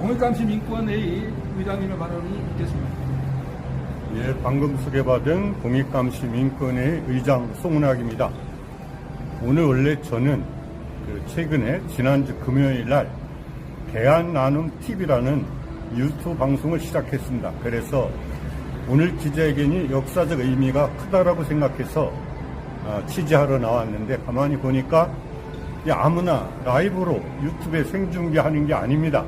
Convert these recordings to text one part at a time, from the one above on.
공익감시민권회의 의장님의 발언을 듣겠습니다. 예, 방금 소개받은 공익감시민권회의 의장 송은학입니다. 오늘 원래 저는 최근에 지난주 금요일 날 대한나눔TV라는 유튜브 방송을 시작했습니다. 그래서 오늘 기자회견이 역사적 의미가 크다라고 생각해서 취재하러 나왔는데 가만히 보니까 아무나 라이브로 유튜브에 생중계하는 게 아닙니다.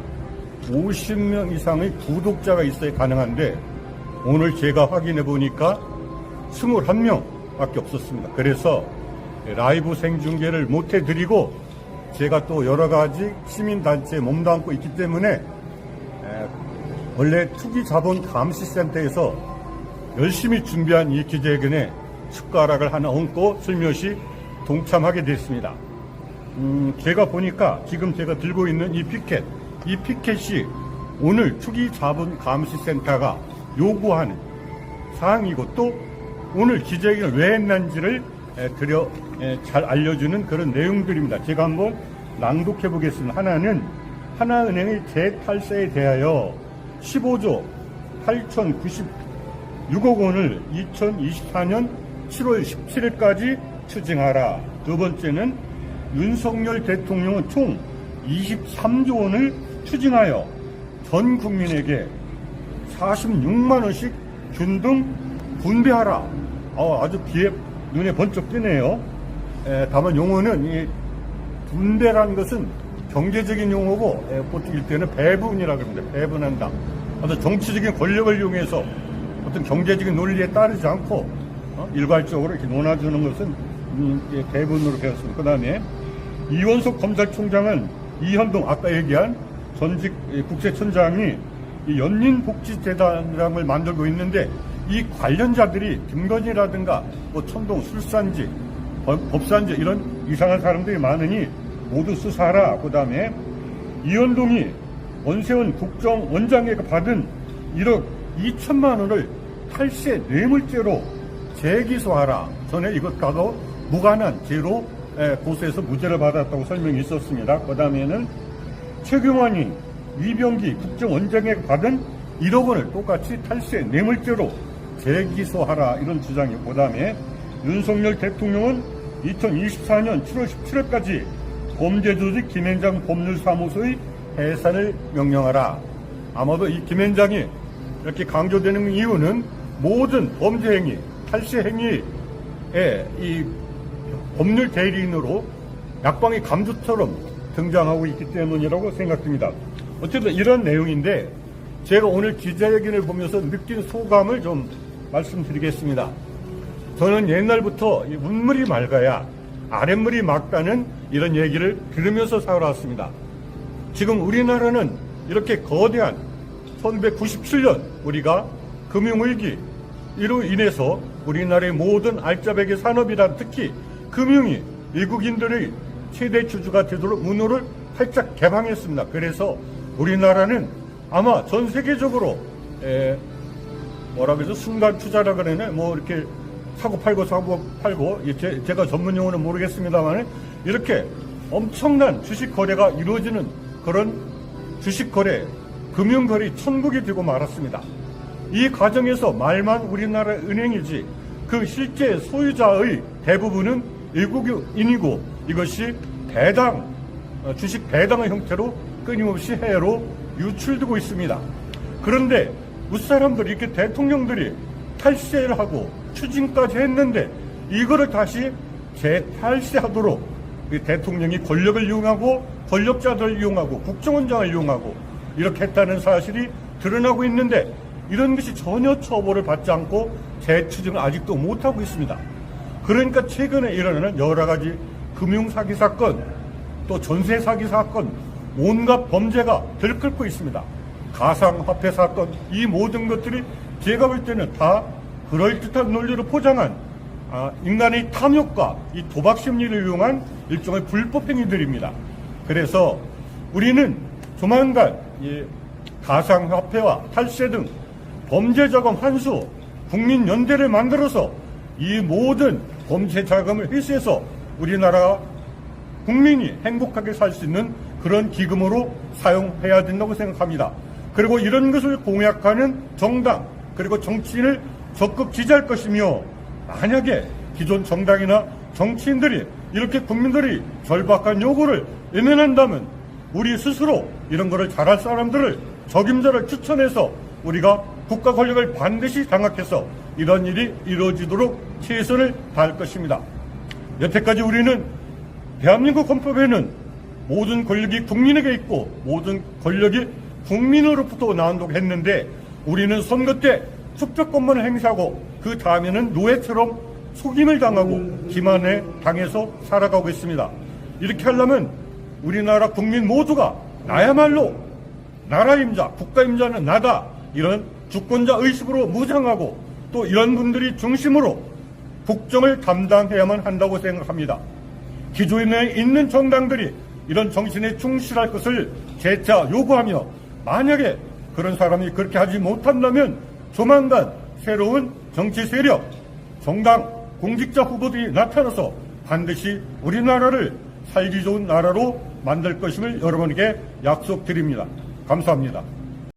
50명 이상의 구독자가 있어야 가능한데 오늘 제가 확인해 보니까 21명 밖에 없었습니다. 그래서 라이브 생중계를 못 해드리고 제가 또 여러 가지 시민단체에 몸담고 있기 때문에 원래 투기자본감시센터에서 열심히 준비한 이 기자회견에 숟가락을 하나 얹고 슬며시 동참하게 됐습니다. 제가 보니까 지금 제가 들고 있는 이 피켓이 오늘 투기자본감시센터가 요구하는 사항이고 또 오늘 기자회견을 왜 했는지를 잘 알려주는 그런 내용들입니다. 제가 한번 낭독해 보겠습니다. 하나는 하나은행의 재탈세에 대하여 15조 8,096억 원을 2024년 7월 17일까지 추징하라. 두 번째는 윤석열 대통령은 총 23조 원을 추징하여 전 국민에게 46만 원씩 준 등 분배하라. 아주 귀에 눈에 번쩍 뜨네요. 다만 용어는 이 분배라는 것은 경제적인 용어고 보통 일때는 배분이라고 합니다. 배분한다. 어떤 정치적인 권력을 이용해서 어떤 경제적인 논리에 따르지 않고 일괄적으로 이렇게 논아주는 것은 배분으로 배웠습니다. 그 다음에 이원석 검찰총장은 이현동 아까 얘기한 전직 국세청장이 이 연민복지재단이라는 걸 만들고 있는데 이 관련자들이 김건희라든가 뭐 천동 술산지, 법산지 이런 이상한 사람들이 많으니 모두 수사하라. 그 다음에 이현동이 원세훈 국정원장에게 받은 1억 2천만 원을 탈세 뇌물죄로 재기소하라. 전에 이것과도 무관한 죄로 고소해서 무죄를 받았다고 설명이 있었습니다. 그 다음에는 최경환이 이병기 국정원장에게 받은 1억 원을 똑같이 탈세 뇌물죄로 재기소하라. 이런 주장이고, 그 다음에 윤석열 대통령은 2024년 7월 17일까지 범죄조직 김앤장 법률사무소의 해산을 명령하라. 아마도 이 김앤장이 이렇게 강조되는 이유는 모든 범죄 행위, 탈세 행위에 이 법률 대리인으로 약방의 감주처럼 등장하고 있기 때문이라고 생각됩니다. 어쨌든 이런 내용인데 제가 오늘 기자회견을 보면서 느낀 소감을 좀 말씀드리겠습니다. 저는 옛날부터 이 윗물이 맑아야 아랫물이 맑다는 이런 얘기를 들으면서 살아왔습니다. 지금 우리나라는 이렇게 거대한 1997년 우리가 금융위기 이로 인해서 우리나라의 모든 알짜배기 산업이란 특히 금융이 외국인들의 최대 주주가 되도록 문호를 활짝 개방했습니다. 그래서 우리나라는 아마 전 세계적으로 뭐라고 해서 순간 투자라 그러네 뭐 이렇게 사고 팔고 제가 전문 용어는 모르겠습니다만 이렇게 엄청난 주식 거래가 이루어지는 그런 주식 거래 금융 거래 천국이 되고 말았습니다. 이 과정에서 말만 우리나라 은행이지 그 실제 소유자의 대부분은 외국인이고 이것이 주식 배당의 형태로 끊임없이 해외로 유출되고 있습니다. 그런데 무사람들이 이렇게 대통령들이 탈세를 하고 추징까지 했는데 이거를 다시 재탈세하도록 대통령이 권력을 이용하고 권력자들을 이용하고 국정원장을 이용하고 이렇게 했다는 사실이 드러나고 있는데 이런 것이 전혀 처벌을 받지 않고 재추징을 아직도 못하고 있습니다. 그러니까 최근에 일어나는 여러 가지 금융사기 사건 또 전세 사기 사건 온갖 범죄가 들끓고 있습니다. 가상화폐 사건 이 모든 것들이 제가 볼 때는 다 그럴듯한 논리로 포장한 인간의 탐욕과 이 도박 심리를 이용한 일종의 불법 행위들입니다. 그래서 우리는 조만간 이 가상화폐와 탈세 등 범죄자금 환수 국민연대를 만들어서 이 모든 범죄 자금을 회수해서 우리나라 국민이 행복하게 살 수 있는 그런 기금으로 사용해야 된다고 생각합니다. 그리고 이런 것을 공약하는 정당 그리고 정치인을 적극 지지할 것이며, 만약에 기존 정당이나 정치인들이 이렇게 국민들이 절박한 요구를 외면한다면 우리 스스로 이런 거를 잘할 사람들을 적임자를 추천해서 우리가 국가 권력을 반드시 장악해서 이런 일이 이루어지도록 최선을 다할 것입니다. 여태까지 우리는 대한민국 헌법에는 모든 권력이 국민에게 있고 모든 권력이 국민으로부터 나온다고 했는데, 우리는 선거 때 투표권만을 행사하고 그 다음에는 노예처럼 속임을 당하고 기만에 당해서 살아가고 있습니다. 이렇게 하려면 우리나라 국민 모두가 나야말로 나라임자, 국가임자는 나다, 이런 주권자 의식으로 무장하고 또 이런 분들이 중심으로 국정을 담당해야만 한다고 생각합니다. 기존에 있는 정당들이 이런 정신에 충실할 것을 재차 요구하며, 만약에 그런 사람이 그렇게 하지 못한다면 조만간 새로운 정치 세력, 정당, 공직자 후보들이 나타나서 반드시 우리나라를 살기 좋은 나라로 만들 것임을 여러분에게 약속드립니다. 감사합니다.